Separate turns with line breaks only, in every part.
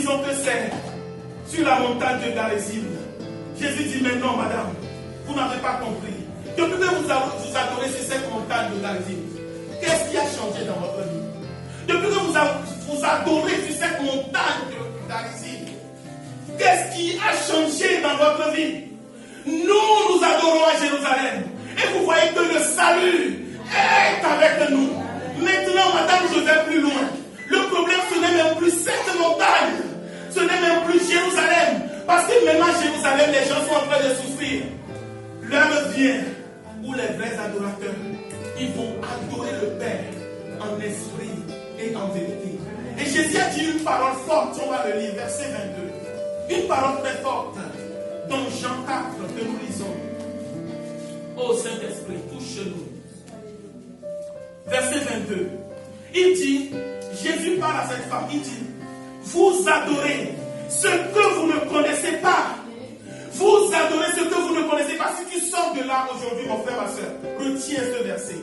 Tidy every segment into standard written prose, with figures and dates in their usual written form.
disons que c'est sur la montagne de Garizim. Jésus dit, mais non, madame, vous n'avez pas compris. Depuis que vous adorez sur cette montagne de Garizim, qu'est-ce qui a changé dans votre vie? Depuis que vous adorez sur cette montagne de Garizim, qu'est-ce qui a changé dans votre vie? Nous adorons à Jérusalem. Et vous voyez que le salut est avec nous. Maintenant, madame, je vais plus loin. Le problème, ce n'est même plus cette montagne. Ce n'est même plus Jérusalem. Parce que même à Jérusalem, les gens sont en train de souffrir. L'heure vient où les vrais adorateurs, ils vont adorer le Père en esprit et en vérité. Et Jésus a dit une parole forte, on va le lire, verset 22. Une parole très forte dans Jean 4 que nous lisons. Ô Saint-Esprit, touche-nous. Verset 22. Il dit, Jésus parle à cette femme, il dit, vous adorez ce que vous ne connaissez pas. Vous adorez ce que vous ne connaissez pas. Si tu sors de là aujourd'hui, mon frère, ma soeur, retiens ce verset.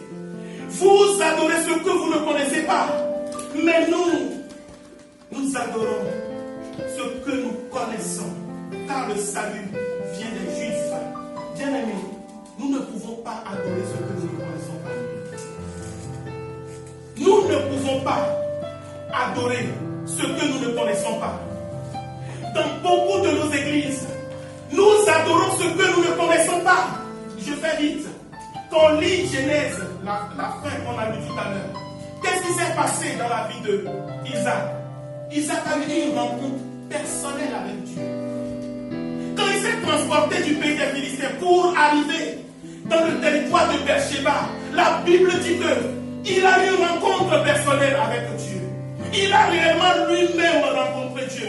Vous adorez ce que vous ne connaissez pas. Mais nous adorons ce que nous connaissons. Car le salut vient des Juifs. Bien-aimés, nous ne pouvons pas adorer ce que nous ne connaissons pas. Nous ne pouvons pas adorer ce que nous ne connaissons pas. Dans beaucoup de nos églises, nous adorons ce que nous ne connaissons pas. Je fais vite. Quand on lit Genèse, la fin qu'on a lu tout à l'heure, qu'est-ce qui s'est passé dans la vie de Isaac? Isaac a eu une rencontre personnelle avec Dieu. Quand il s'est transporté du pays des Philistins pour arriver dans le territoire de Beersheba, la Bible dit qu'il a eu une rencontre personnelle avec Dieu. Il a réellement lui-même rencontré Dieu.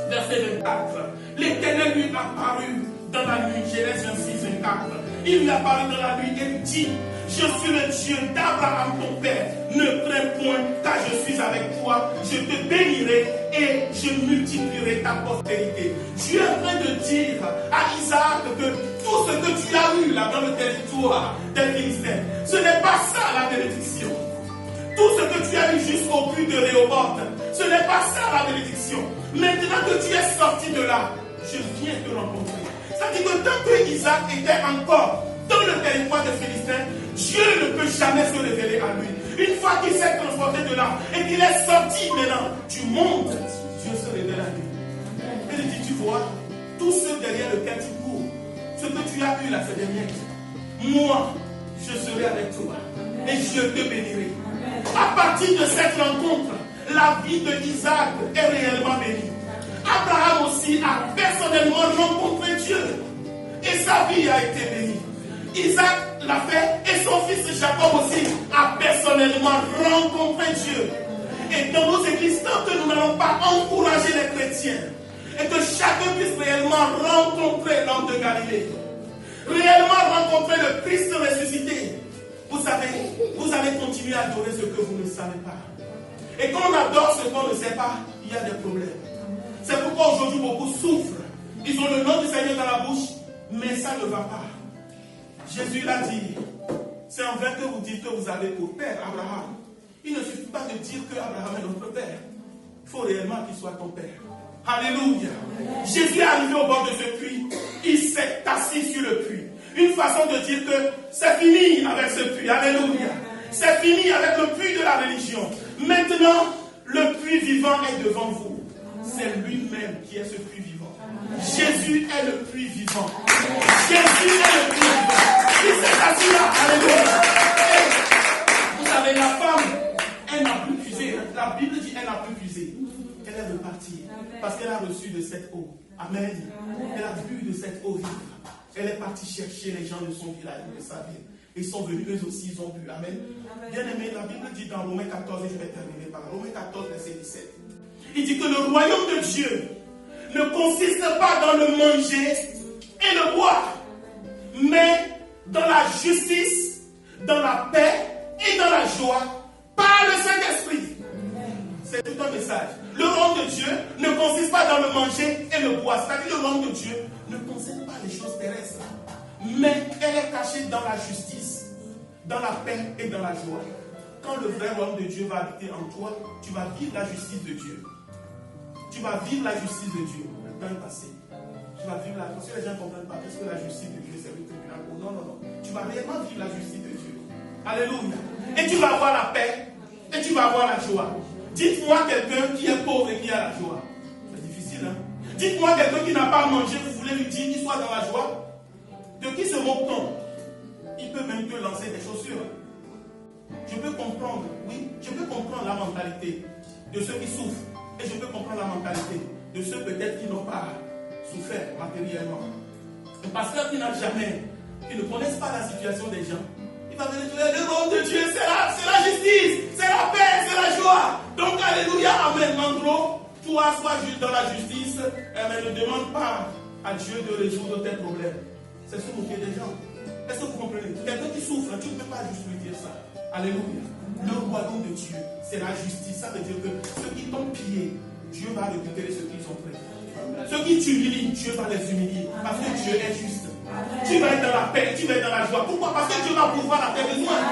Verset 24. L'Éternel lui apparut dans la nuit. Genèse 26, 24. Il lui apparut dans la nuit et lui dit, je suis le Dieu d'Abraham ton père. Ne crains point, car je suis avec toi. Je te bénirai et je multiplierai ta postérité. Dieu est en train de dire à Isaac que tout ce que tu as eu là dans le territoire des Philistins, ce n'est pas ça la bénédiction. Tout ce que tu as eu jusqu'au puits de Réhoboth, ce n'est pas ça la bénédiction. Maintenant que tu es sorti de là, je viens te rencontrer. C'est-à-dire que tant que Isaac était encore dans le territoire des Philistins, Dieu ne peut jamais se révéler à lui. Une fois qu'il s'est transporté de là et qu'il est sorti maintenant du monde, Dieu se révèle à lui. Et il dit, tu vois, tous ceux derrière lesquels tu cours, ce que tu as eu là, c'est des miettes. Moi, je serai avec toi et je te bénirai. À partir de cette rencontre, la vie de Isaac est réellement bénie. Abraham aussi a personnellement rencontré Dieu et sa vie a été bénie. Isaac l'a fait et son fils Jacob aussi a personnellement rencontré Dieu. Et dans nos églises, tant que nous n'allons pas encourager les chrétiens et que chacun puisse réellement rencontrer l'homme de Galilée, réellement rencontrer le Christ ressuscité, vous savez, vous allez continuer à adorer ce que vous ne savez pas. Et quand on adore ce qu'on ne sait pas, il y a des problèmes. C'est pourquoi aujourd'hui beaucoup souffrent. Ils ont le nom du Seigneur dans la bouche, mais ça ne va pas. Jésus l'a dit. C'est en vain que vous dites que vous avez pour père Abraham. Il ne suffit pas de dire que Abraham est notre père. Il faut réellement qu'il soit ton père. Alléluia. Jésus est arrivé au bord de ce puits. Il s'est assis sur le puits. Une façon de dire que c'est fini avec ce puits. Alléluia. C'est fini avec le puits de la religion. Maintenant, le puits vivant est devant vous. C'est lui-même qui est ce puits vivant. Jésus est le puits vivant. Jésus est le puits vivant. Il s'est assis là. Alléluia. Et vous savez, la femme, elle n'a plus puisé. La Bible dit qu'elle n'a plus puisé. Elle est repartie. Parce qu'elle a reçu de cette eau. Amen. Elle a bu de cette eau vive. Elle est partie chercher les gens de son village, de sa ville. Ils sont venus, eux aussi, ils ont bu. Amen. Bien-aimé, la Bible dit dans Romains 14, et je vais terminer par Romains 14, verset 17. Il dit que le royaume de Dieu ne consiste pas dans le manger et le boire, mais dans la justice, dans la paix et dans la joie par le Saint-Esprit. C'est tout un message. Le royaume de Dieu ne consiste pas dans le manger et le boire. C'est-à-dire le royaume de Dieu ne concerne pas les choses terrestres, mais elle est cachée dans la justice, dans la paix et dans la joie. Quand le vrai royaume de Dieu va habiter en toi, tu vas vivre la justice de Dieu. Tu vas vivre la justice de Dieu. Le temps est passé. Tu vas vivre parce que les gens ne comprennent pas. Qu'est-ce que la justice de Dieu? C'est le tribunal. Non, non, non. Tu vas réellement vivre la justice de Dieu. Alléluia. Et tu vas avoir la paix. Et tu vas avoir la joie. Dites-moi quelqu'un qui est pauvre et qui a la joie. C'est difficile, hein? Dites-moi quelqu'un qui n'a pas mangé, vous voulez lui dire qu'il soit dans la joie. De qui se moque-t-on? Il peut même te lancer des chaussures. Je peux comprendre, oui, je peux comprendre la mentalité de ceux qui souffrent. Et je peux comprendre la mentalité de ceux peut-être qui n'ont pas souffert matériellement. Le pasteur qui n'a jamais, qui ne connaissent pas la situation des gens, il va venir dire, le nom de Dieu, c'est la justice, c'est la paix, c'est la joie. Donc, alléluia, amen, Mandro, toi, sois juste dans la justice, mais ne demande pas à Dieu de résoudre tes problèmes. C'est se moquer des gens. Est-ce que vous comprenez? Quelqu'un qui souffre, tu ne peux pas juste lui dire ça. Alléluia. Le royaume de Dieu, c'est la justice. Ça veut dire que ceux qui t'ont pillé, Dieu va récupérer ceux qui sont prêts. Ceux qui t'humilient, Dieu va les humilier. Parce que Dieu est juste. Tu vas être dans la paix, tu vas être dans la joie. Pourquoi? Parce que Dieu va pouvoir à tes besoins.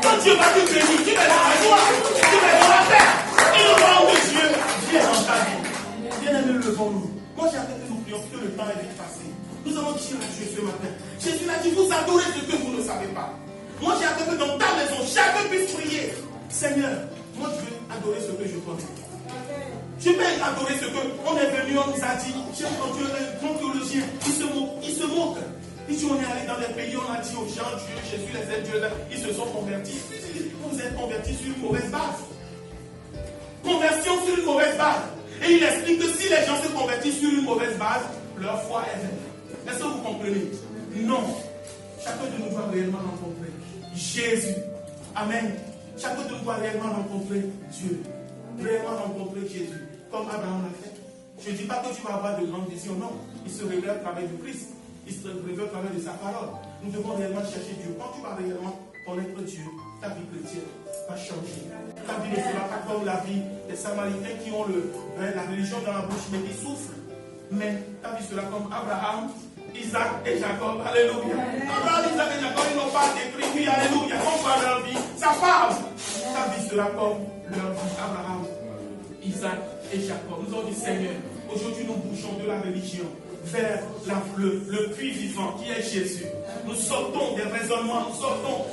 Quand Dieu va te bénir, tu vas être dans la joie. Tu vas être dans la paix. Et le royaume de Dieu vient dans ta vie. Bien-aimés, levons-nous. Moi, j'ai appelé que nous prions que le temps est vite passé. Nous allons dire à Dieu ce matin. Jésus a dit, vous adorez ce que vous ne savez pas. Moi, j'ai appelé que dans ta maison, chacun puisse prier. Seigneur, moi, je veux adorer ce que je connais. Je vais adorer ce qu'on est venu, on nous a dit. J'ai entendu un grand théologien qui se moque. Il dit, on est allé dans des pays, on a dit aux gens, Dieu, Jésus, les aides, Dieu, ils se sont convertis. Vous êtes convertis sur une mauvaise base. Conversion sur une mauvaise base. Et il explique que si les gens se convertissent sur une mauvaise base, leur foi est vaine. Est-ce que vous comprenez? Non. Chacun de nous doit réellement rencontrer Jésus. Amen. Chacun de nous doit réellement rencontrer Dieu. Réellement rencontrer Jésus. Comme Abraham l'a fait. Je ne dis pas que tu vas avoir de grandes visions, non. Il se révèle à travers du Christ. Il se révèle à travers de sa parole. Nous devons réellement chercher Dieu. Quand tu vas réellement connaître Dieu, ta vie chrétienne va changer. Ta vie ne sera pas comme la vie des Samaritains qui ont la religion dans la bouche mais qui souffrent. Mais ta vie sera comme Abraham, Isaac et Jacob. Alléluia. Abraham, Isaac et Jacob, ils n'ont pas écrit, oui, alléluia. On voit leur vie. Ça parle. Ta vie sera comme leur vie. Abraham, Isaac et Jacob. Nous avons dit, Seigneur, aujourd'hui nous bougeons de la religion vers le puits vivant qui est Jésus. Nous sortons des raisonnements,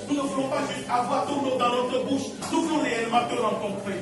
nous ne voulons pas juste avoir ton nom dans notre bouche. Nous voulons réellement te rencontrer.